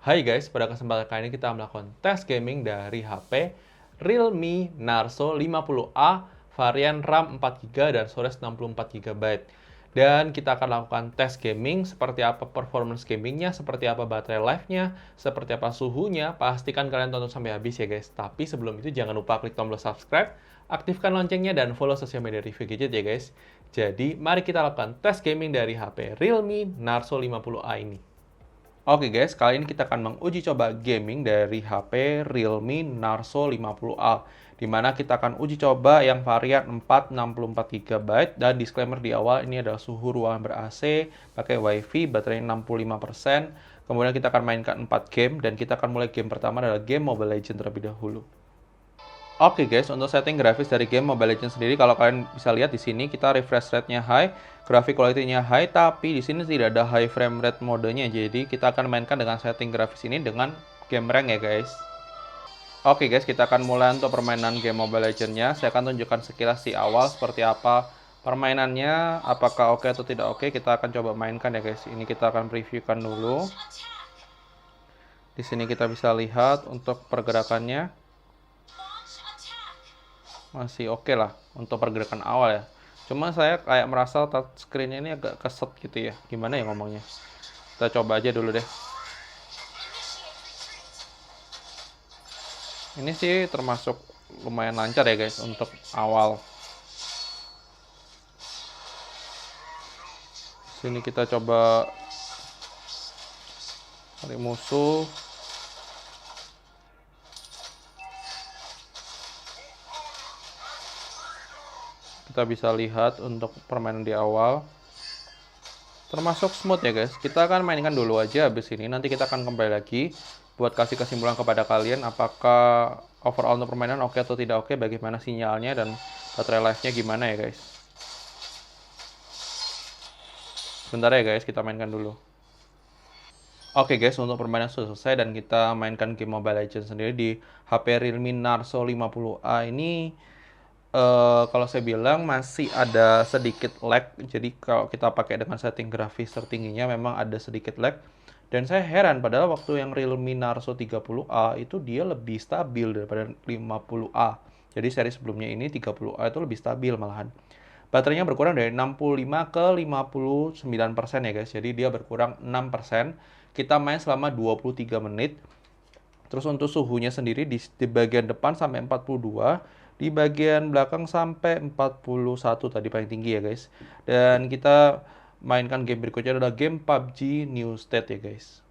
Hai guys, pada kesempatan kali ini kita melakukan tes gaming dari HP Realme Narzo 50A varian RAM 4GB dan storage 64GB. Dan kita akan lakukan tes gaming, seperti apa performance gamingnya, seperti apa baterai life-nya, seperti apa suhunya. Pastikan kalian tonton sampai habis ya guys. Tapi sebelum itu jangan lupa klik tombol subscribe, aktifkan loncengnya, dan follow sosial media review gadget ya guys. Jadi mari kita lakukan tes gaming dari HP Realme Narzo 50A ini. Oke guys, kali ini kita akan menguji coba gaming dari HP Realme Narzo 50A, di mana kita akan uji coba yang varian 464GB, dan disclaimer di awal, ini adalah suhu ruangan ber-AC, pakai WiFi, baterai 65%, kemudian kita akan mainkan 4 game, dan kita akan mulai game pertama adalah game Mobile Legends terlebih dahulu. Oke guys, untuk setting grafis dari game Mobile Legends sendiri, kalau kalian bisa lihat di sini kita refresh rate-nya high, grafik quality-nya high, tapi di sini tidak ada high frame rate modenya. Jadi kita akan mainkan dengan setting grafis ini dengan game rank ya guys. Oke guys, kita akan mulai untuk permainan game Mobile Legends-nya. Saya akan tunjukkan sekilas di awal seperti apa permainannya, apakah oke atau tidak oke. Kita akan coba mainkan ya guys. Ini kita akan previewkan dulu. Di sini kita bisa lihat untuk pergerakannya. Masih oke lah untuk pergerakan awal ya. Cuma saya kayak merasa touchscreen-nya ini agak keset gitu ya. Gimana ya ngomongnya? Kita coba aja dulu deh. Ini sih termasuk lumayan lancar ya guys untuk awal. Sini kita coba cari musuh. Kita bisa lihat untuk permainan di awal termasuk smooth ya guys. Kita akan mainkan dulu aja habis ini. Nanti kita akan kembali lagi buat kasih kesimpulan kepada kalian apakah overall untuk permainan oke atau tidak oke, bagaimana sinyalnya dan baterai life-nya gimana ya guys. Sebentar ya guys, kita mainkan dulu. Oke guys, untuk permainan sudah selesai dan kita mainkan game Mobile Legends sendiri di HP Realme Narzo 50A ini. Kalau saya bilang masih ada sedikit lag. Jadi kalau kita pakai dengan setting grafis tertingginya memang ada sedikit lag. Dan saya heran, padahal waktu yang Realme Narzo 30A itu dia lebih stabil daripada 50A. Jadi seri sebelumnya ini 30A itu lebih stabil malahan. Baterainya berkurang dari 65 ke 59% ya guys. Jadi dia berkurang 6%. Kita main selama 23 menit. Terus untuk suhunya sendiri di bagian depan sampai 42, di bagian belakang sampai 41 tadi paling tinggi ya guys. Dan kita mainkan game berikutnya adalah game PUBG New State ya guys.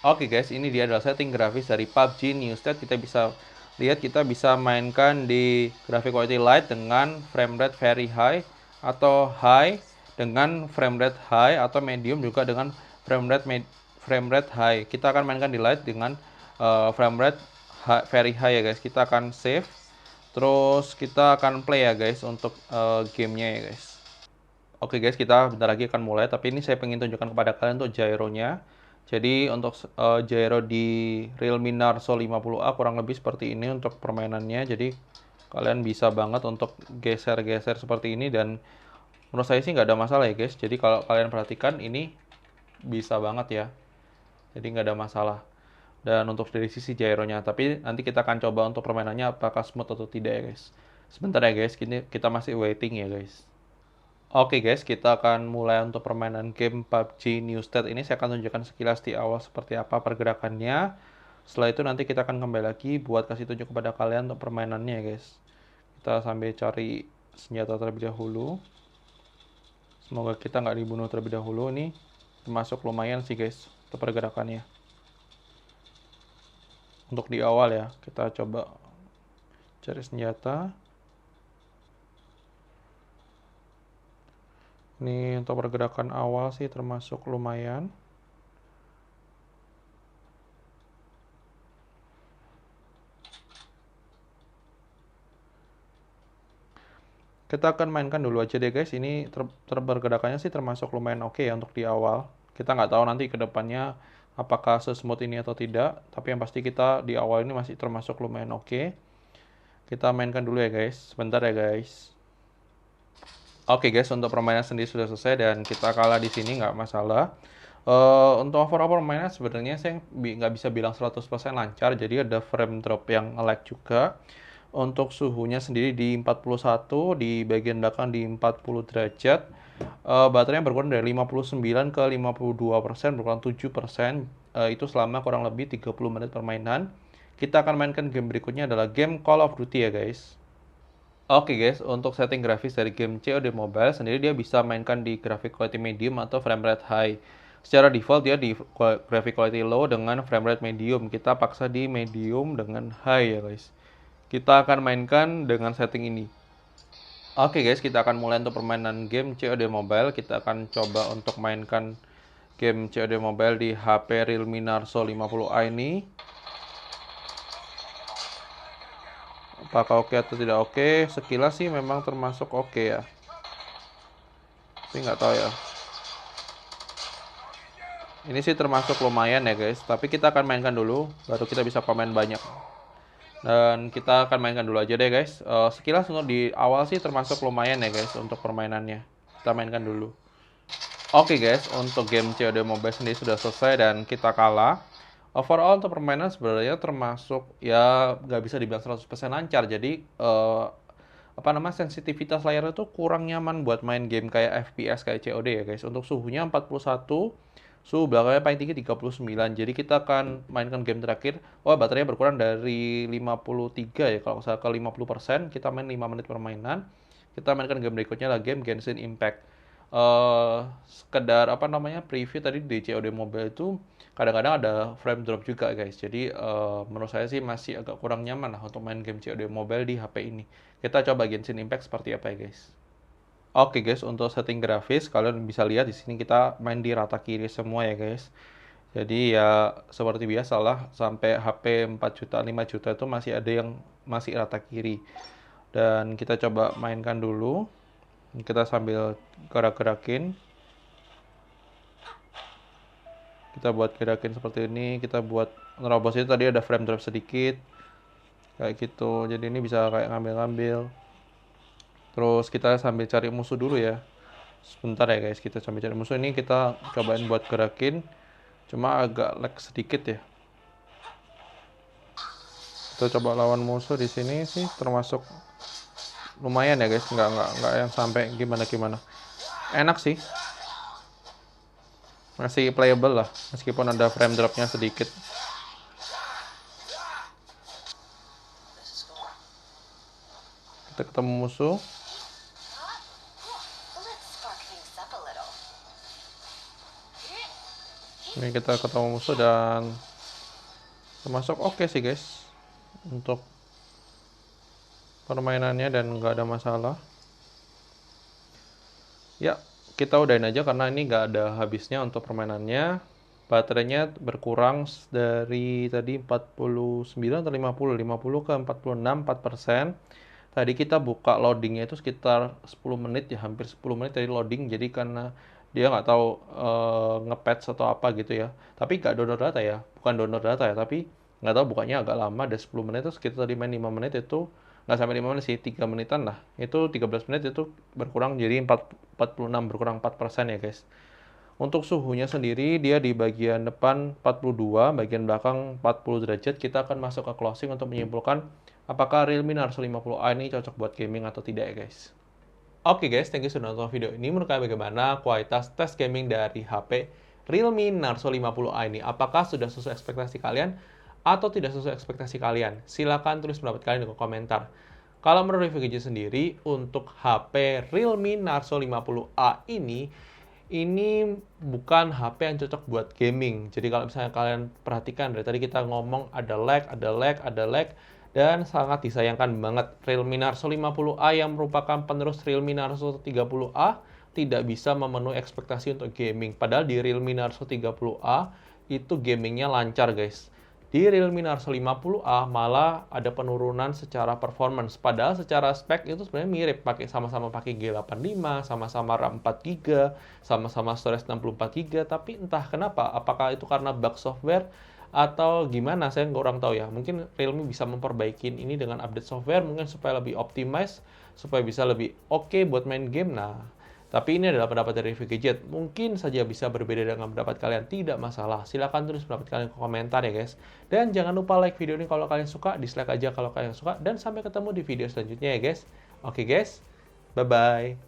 Oke guys, ini dia adalah setting grafis dari PUBG New State. Kita bisa lihat, kita bisa mainkan di graphic quality light dengan frame rate very high, atau high dengan frame rate high, atau medium juga dengan frame rate high. Kita akan mainkan di light dengan frame rate very high ya guys. Kita akan save, terus kita akan play ya guys untuk gamenya ya guys. Oke guys, kita bentar lagi akan mulai, tapi ini saya pengen tunjukkan kepada kalian untuk gyronya. Jadi untuk gyro di Realme Narzo 50A kurang lebih seperti ini untuk permainannya. Jadi kalian bisa banget untuk geser-geser seperti ini, dan menurut saya sih nggak ada masalah ya guys. Jadi kalau kalian perhatikan ini bisa banget ya. Jadi nggak ada masalah. Dan untuk dari sisi gyronya, tapi nanti kita akan coba untuk permainannya apakah smooth atau tidak ya guys. Sebentar ya guys, kita masih waiting ya guys. Oke guys, kita akan mulai untuk permainan game PUBG New State ini. Saya akan tunjukkan sekilas di awal seperti apa pergerakannya. Setelah itu nanti kita akan kembali lagi buat kasih tunjuk kepada kalian untuk permainannya ya guys. Kita sambil cari senjata terlebih dahulu. Semoga kita nggak dibunuh terlebih dahulu. Ini termasuk lumayan sih guys untuk pergerakannya. Untuk di awal ya, kita coba cari senjata. Ini untuk pergerakan awal sih termasuk lumayan. Kita akan mainkan dulu aja deh guys. Ini pergerakannya sih termasuk lumayan oke ya untuk di awal. Kita nggak tahu nanti ke depannya apakah sesmooth ini atau tidak. Tapi yang pasti kita di awal ini masih termasuk lumayan oke. Kita mainkan dulu ya guys. Sebentar ya guys. Oke guys, untuk permainan sendiri sudah selesai dan kita kalah di sini nggak masalah. Untuk overall permainan sebenarnya saya nggak bisa bilang 100% lancar, jadi ada frame drop yang lag juga. Untuk suhunya sendiri di 41, di bagian belakang di 40 derajat. Baterainya berkurang dari 59 ke 52%, berkurang 7%. Itu selama kurang lebih 30 menit permainan. Kita akan mainkan game berikutnya adalah game Call of Duty ya guys. Oke guys, untuk setting grafis dari game COD Mobile sendiri dia bisa mainkan di graphic quality medium atau frame rate high. Secara default dia di graphic quality low dengan frame rate medium. Kita paksa di medium dengan high ya guys. Kita akan mainkan dengan setting ini. Oke guys, kita akan mulai untuk permainan game COD Mobile. Kita akan coba untuk mainkan game COD Mobile di HP Realme Narzo 50A ini. Apakah oke atau tidak oke? Sekilas sih memang termasuk oke ya. Tapi nggak tahu ya. Ini sih termasuk lumayan ya guys. Tapi kita akan mainkan dulu, baru kita bisa komen banyak. Dan kita akan mainkan dulu aja deh guys. Sekilas untuk di awal sih termasuk lumayan ya guys untuk permainannya. Kita mainkan dulu. Oke guys, untuk game COD Mobile sendiri sudah selesai dan kita kalah. Overall untuk permainan sebenarnya termasuk ya nggak bisa dibilang 100% lancar. Jadi sensitivitas layar itu kurang nyaman buat main game kayak FPS kayak COD ya guys. Untuk suhunya 41, suhu belakangnya paling tinggi 39. Jadi kita akan mainkan game terakhir. Baterainya berkurang dari 53 ya kalau misalnya ke 50%. Kita main 5 menit permainan. Kita mainkan game berikutnya lah game Genshin Impact. Sekedar preview tadi di COD Mobile itu kadang-kadang ada frame drop juga guys. Jadi menurut saya sih masih agak kurang nyaman lah untuk main game COD Mobile di HP ini. Kita coba Genshin Impact seperti apa ya guys. Oke guys, untuk setting grafis kalian bisa lihat di sini kita main di rata kiri semua ya guys. Jadi ya seperti biasa lah, sampai HP 4 juta, 5 juta itu masih ada yang masih rata kiri. Dan kita coba mainkan dulu. Kita sambil gerak-gerakin. Kita buat gerakin seperti ini. Kita buat nerobos itu tadi ada frame drop sedikit. Kayak gitu. Jadi ini bisa kayak ngambil-ngambil. Terus kita sambil cari musuh dulu ya. Sebentar ya guys, kita sambil cari musuh ini kita cobain buat gerakin. Cuma agak lag sedikit ya. Kita coba lawan musuh di sini sih termasuk lumayan ya guys, nggak yang sampai gimana. Enak sih. Masih playable lah, meskipun ada frame dropnya sedikit. Kita ketemu musuh. Ini kita ketemu musuh dan termasuk oke sih guys untuk permainannya dan nggak ada masalah. Ya, kita udahin aja karena ini nggak ada habisnya untuk permainannya. Baterainya berkurang dari tadi 49 atau 50 ke 46, 4%. Tadi kita buka loadingnya itu sekitar 10 menit ya, hampir 10 menit dari loading. Jadi karena dia nggak tahu nge-patch atau apa gitu ya. Tapi nggak download data ya, bukan download data ya, tapi nggak tahu bukanya agak lama, ada 10 menit itu sekitar tadi main 5 menit itu nggak sampai 5 menit sih, 3 menitan lah. Itu 13 menit itu berkurang jadi 46, berkurang 4% ya guys. Untuk suhunya sendiri dia di bagian depan 42, bagian belakang 40 derajat. Kita akan masuk ke closing untuk menyimpulkan apakah Realme Narzo 50A ini cocok buat gaming atau tidak ya guys. Oke guys, thank you sudah nonton video ini. Menurut kalian bagaimana kualitas tes gaming dari HP Realme Narzo 50A ini? Apakah sudah sesuai ekspektasi kalian atau tidak sesuai ekspektasi kalian? Silahkan tulis pendapat kalian di kolom komentar. Kalau menurut review gadget sendiri, untuk HP Realme Narzo 50A ini bukan HP yang cocok buat gaming. Jadi kalau misalnya kalian perhatikan, dari tadi kita ngomong ada lag, dan sangat disayangkan banget Realme Narzo 50A yang merupakan penerus Realme Narzo 30A tidak bisa memenuhi ekspektasi untuk gaming. Padahal di Realme Narzo 30A itu gamingnya lancar guys. Di Realme Narzo 50A malah ada penurunan secara performance. Padahal secara spek itu sebenarnya mirip, sama-sama pakai G85, sama-sama RAM 4GB, sama-sama storage 64GB, tapi entah kenapa, apakah itu karena bug software atau gimana, saya kurang tahu ya. Mungkin Realme bisa memperbaiki ini dengan update software mungkin supaya lebih optimize, supaya bisa lebih oke buat main game. Nah, Tapi ini adalah pendapat dari Review Gadget. Mungkin saja bisa berbeda dengan pendapat kalian, tidak masalah. Silahkan tulis pendapat kalian ke komentar ya guys. Dan jangan lupa like video ini kalau kalian suka, dislike aja kalau kalian suka. Dan sampai ketemu di video selanjutnya ya guys. Oke guys, bye-bye.